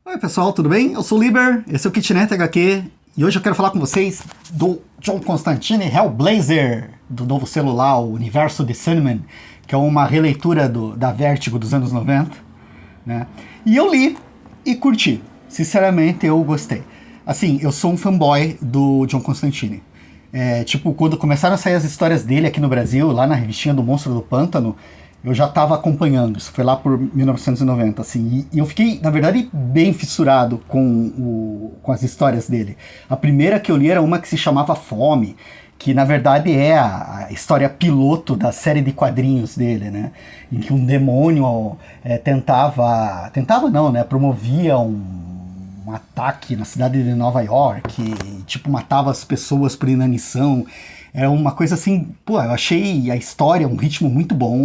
Oi pessoal, tudo bem? Eu sou o Liber, esse é o Kitnet HQ e hoje eu quero falar com vocês do John Constantine Hellblazer, do novo celular, o Universo de Sandman, que é uma releitura da Vertigo dos anos 90, né? E eu li e curti, sinceramente eu gostei. Assim, eu sou um fanboy do John Constantine. Tipo, quando começaram a sair as histórias dele aqui no Brasil, lá na revistinha do Monstro do Pântano, eu já estava acompanhando, isso foi lá por 1990, assim, e eu fiquei, na verdade, bem fissurado com as histórias dele. A primeira que eu li era uma que se chamava Fome, que na verdade é a história piloto da série de quadrinhos dele, né? Em que um demônio tentava não, né? Promovia um ataque na cidade de Nova York, e, tipo, matava as pessoas por inanição. É uma coisa assim, pô, eu achei a história um ritmo muito bom,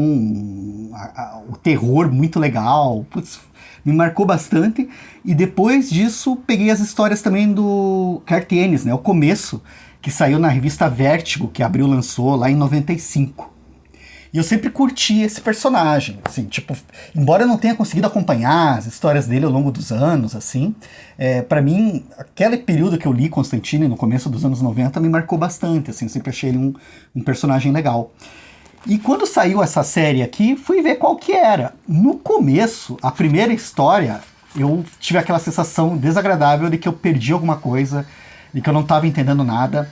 o terror muito legal, putz, me marcou bastante. E depois disso, peguei as histórias também do Garth Ennis, né, o começo, que saiu na revista Vertigo, que a Abril lançou lá em 95. E eu sempre curti esse personagem, assim, tipo, embora eu não tenha conseguido acompanhar as histórias dele ao longo dos anos, assim, para mim, aquele período que eu li Constantine no começo dos anos 90 me marcou bastante, assim, eu sempre achei ele um personagem legal. E quando saiu essa série aqui, fui ver qual que era. No começo, a primeira história, eu tive aquela sensação desagradável de que eu perdi alguma coisa, de que eu não estava entendendo nada,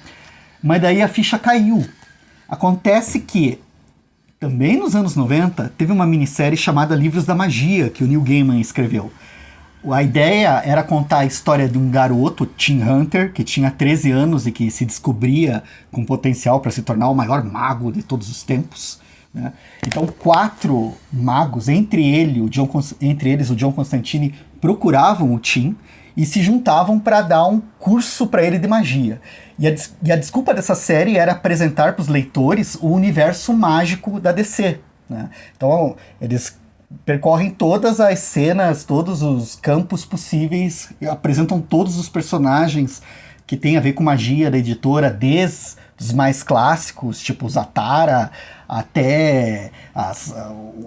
mas daí a ficha caiu. Acontece que também nos anos 90, teve uma minissérie chamada Livros da Magia, que o Neil Gaiman escreveu. A ideia era contar a história de um garoto, Tim Hunter, que tinha 13 anos e que se descobria com potencial para se tornar o maior mago de todos os tempos, né? Então, 4 magos, entre eles o John Constantine, procuravam o Tim e se juntavam para dar um curso para ele de magia. E a desculpa dessa série era apresentar para os leitores o universo mágico da DC, né? Então, eles percorrem todas as cenas, todos os campos possíveis, apresentam todos os personagens que têm a ver com magia da editora, desde os mais clássicos, tipo Zatara, até,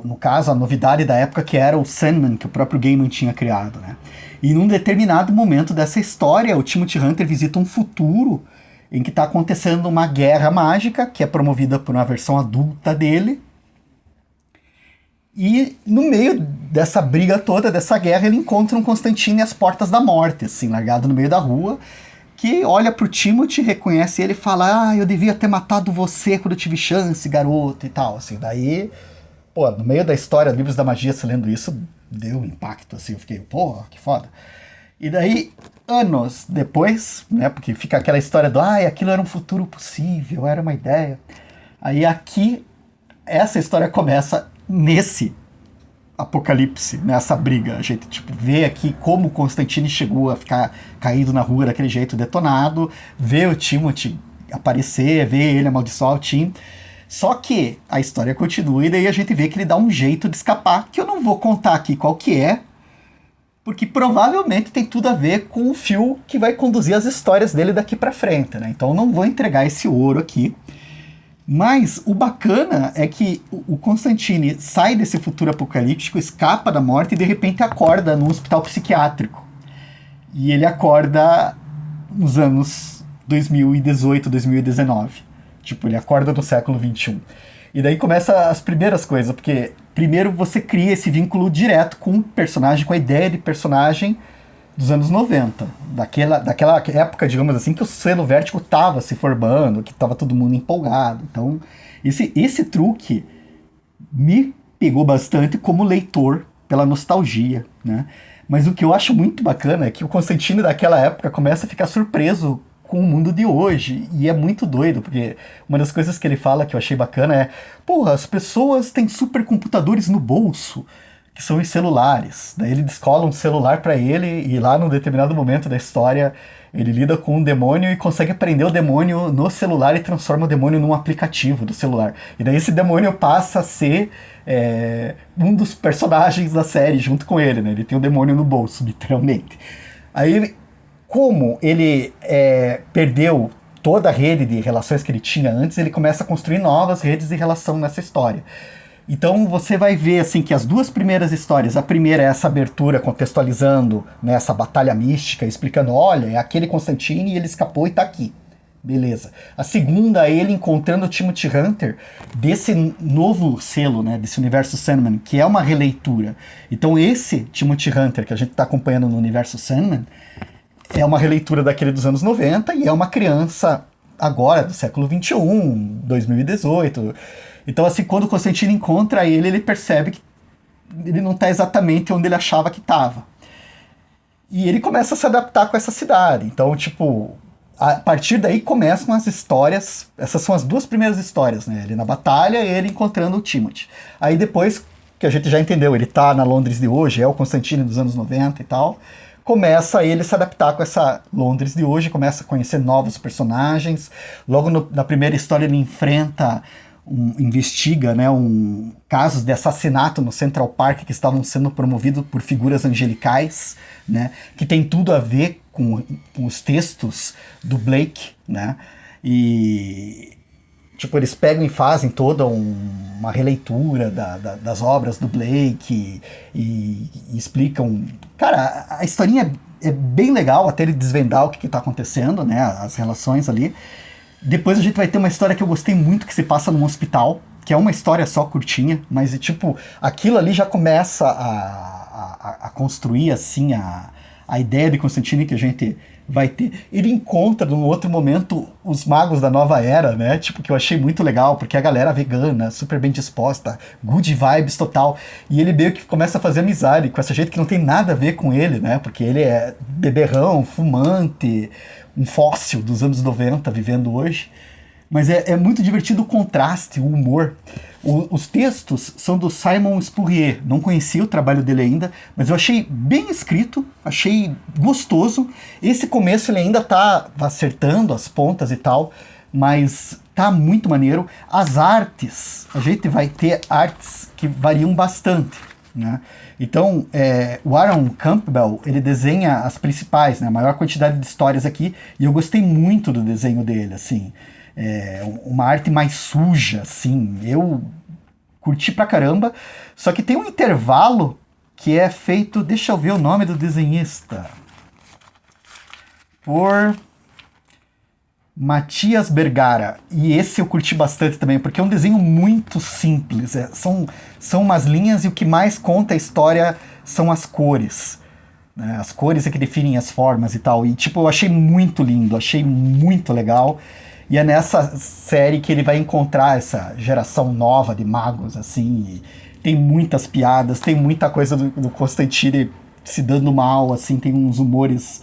no caso, a novidade da época, que era o Sandman, que o próprio Gaiman tinha criado, né? E num determinado momento dessa história, o Timothy Hunter visita um futuro em que está acontecendo uma guerra mágica, que é promovida por uma versão adulta dele. E no meio dessa briga toda, dessa guerra, ele encontra um Constantine às portas da morte, assim, largado no meio da rua, que olha pro Timothy, reconhece ele e fala: ah, eu devia ter matado você quando eu tive chance, garoto, e tal, assim. Daí, pô, no meio da história, Livros da Magia, se lendo isso, deu um impacto, assim, eu fiquei, pô, que foda. E daí, anos depois, né, porque fica aquela história do, ah, aquilo era um futuro possível, era uma ideia. Aí aqui, essa história começa nesse apocalipse, nessa briga. A gente, tipo, vê aqui como Constantine chegou a ficar caído na rua daquele jeito, detonado, vê o Timothy aparecer, vê ele amaldiçoar o Tim. Só que a história continua e daí a gente vê que ele dá um jeito de escapar, que eu não vou contar aqui qual que é, porque provavelmente tem tudo a ver com o fio que vai conduzir as histórias dele daqui pra frente, né? Então eu não vou entregar esse ouro aqui. Mas o bacana é que o Constantine sai desse futuro apocalíptico, escapa da morte e de repente acorda num hospital psiquiátrico. E ele acorda nos anos 2018, 2019. Tipo, ele acorda no século XXI. E daí começa as primeiras coisas, porque primeiro você cria esse vínculo direto com o personagem, com a ideia de personagem dos anos 90. Daquela época, digamos assim, que o selo Vertigo estava se formando, que estava todo mundo empolgado. Então, esse truque me pegou bastante como leitor, pela nostalgia, né? Mas o que eu acho muito bacana é que o Constantine daquela época começa a ficar surpreso com o mundo de hoje, e é muito doido, porque uma das coisas que ele fala que eu achei bacana é: porra, as pessoas têm supercomputadores no bolso, que são os celulares. Daí ele descola um celular pra ele, e lá num determinado momento da história ele lida com um demônio e consegue prender o demônio no celular e transforma o demônio num aplicativo do celular. E daí esse demônio passa a ser um dos personagens da série junto com ele, né? Ele tem o demônio no bolso, literalmente. Aí, como ele perdeu toda a rede de relações que ele tinha antes, ele começa a construir novas redes de relação nessa história. Então você vai ver assim que as duas primeiras histórias, a primeira é essa abertura contextualizando, né, essa batalha mística, explicando, olha, é aquele Constantine e ele escapou e tá aqui. Beleza. A segunda é ele encontrando o Timothy Hunter desse novo selo, né, desse universo Sandman, que é uma releitura. Então esse Timothy Hunter que a gente está acompanhando no universo Sandman é uma releitura daquele dos anos 90 e é uma criança agora do século 21, 2018. Então assim, quando o Constantine encontra ele, ele percebe que ele não está exatamente onde ele achava que estava. E ele começa a se adaptar com essa cidade. Então, tipo, a partir daí começam as histórias, essas são as duas primeiras histórias, né? Ele na batalha e ele encontrando o Timothy. Aí depois, que a gente já entendeu, ele tá na Londres de hoje, é o Constantine dos anos 90 e tal, começa ele a se adaptar com essa Londres de hoje, começa a conhecer novos personagens. Logo na primeira história ele enfrenta, investiga, né, casos de assassinato no Central Park que estavam sendo promovidos por figuras angelicais, né, que tem tudo a ver com os textos do Blake, né, e tipo, eles pegam e fazem toda uma releitura das obras do Blake e explicam. Cara, a historinha é bem legal até ele desvendar o que está acontecendo, né, as relações ali. Depois a gente vai ter uma história que eu gostei muito, que se passa num hospital, que é uma história só curtinha, mas tipo, aquilo ali já começa a construir assim a ideia de Constantine que a gente vai ter. Ele encontra num outro momento os magos da nova era, né? Tipo, que eu achei muito legal, porque a galera vegana, super bem disposta, good vibes total. E ele meio que começa a fazer amizade com essa gente que não tem nada a ver com ele, né? Porque ele é beberrão, fumante, um fóssil dos anos 90 vivendo hoje. Mas é muito divertido o contraste, o humor. Os textos são do Simon Spurrier. Não conhecia o trabalho dele ainda, mas eu achei bem escrito, achei gostoso. Esse começo ele ainda tá acertando as pontas e tal, mas tá muito maneiro. As artes, a gente vai ter artes que variam bastante, né? Então, o Aaron Campbell, ele desenha as principais, né, a maior quantidade de histórias aqui, e eu gostei muito do desenho dele, assim. Uma arte mais suja, assim, eu curti pra caramba, só que tem um intervalo que é feito, deixa eu ver o nome do desenhista, por Matias Bergara, e esse eu curti bastante também, porque é um desenho muito simples, são umas linhas e o que mais conta a história são as cores, né? As cores é que definem as formas e tal, e tipo, eu achei muito lindo, achei muito legal. E é nessa série que ele vai encontrar essa geração nova de magos, assim, tem muitas piadas, tem muita coisa do Constantine se dando mal, assim, tem uns humores,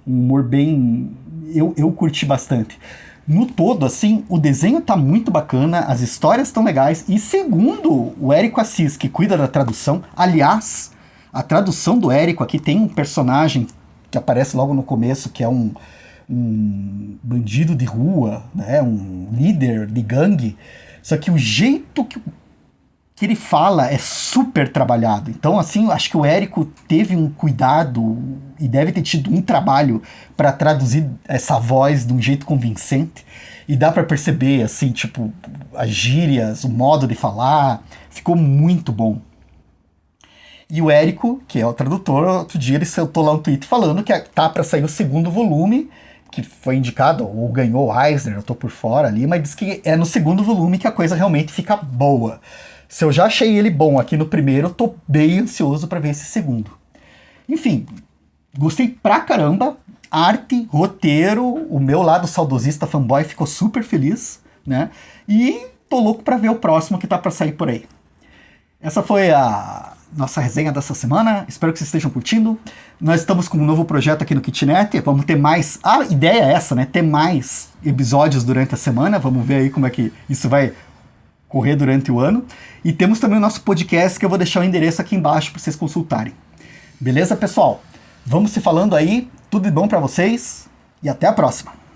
um humor bem... Eu curti bastante. No todo, assim, o desenho tá muito bacana, as histórias estão legais, e segundo o Érico Assis, que cuida da tradução, aliás, a tradução do Érico aqui tem um personagem que aparece logo no começo, que é um bandido de rua, né, um líder de gangue, só que o jeito que ele fala é super trabalhado. Então, assim, acho que o Érico teve um cuidado e deve ter tido um trabalho para traduzir essa voz de um jeito convincente, e dá para perceber, assim, tipo, as gírias, o modo de falar, ficou muito bom. E o Érico, que é o tradutor, outro dia ele soltou lá um tweet falando que tá para sair o segundo volume, que foi indicado, ou ganhou o Eisner, eu tô por fora ali, mas diz que é no segundo volume que a coisa realmente fica boa. Se eu já achei ele bom aqui no primeiro, eu tô bem ansioso para ver esse segundo. Enfim, gostei pra caramba, arte, roteiro, o meu lado saudosista fanboy ficou super feliz, né? E tô louco pra ver o próximo que tá pra sair por aí. Essa foi a nossa resenha dessa semana, espero que vocês estejam curtindo. Nós estamos com um novo projeto aqui no Kitnet, vamos ter mais, a ideia é essa, né, ter mais episódios durante a semana, vamos ver aí como é que isso vai correr durante o ano. E temos também o nosso podcast, que eu vou deixar o endereço aqui embaixo para vocês consultarem. Beleza, pessoal? Vamos se falando aí, tudo de bom para vocês e até a próxima!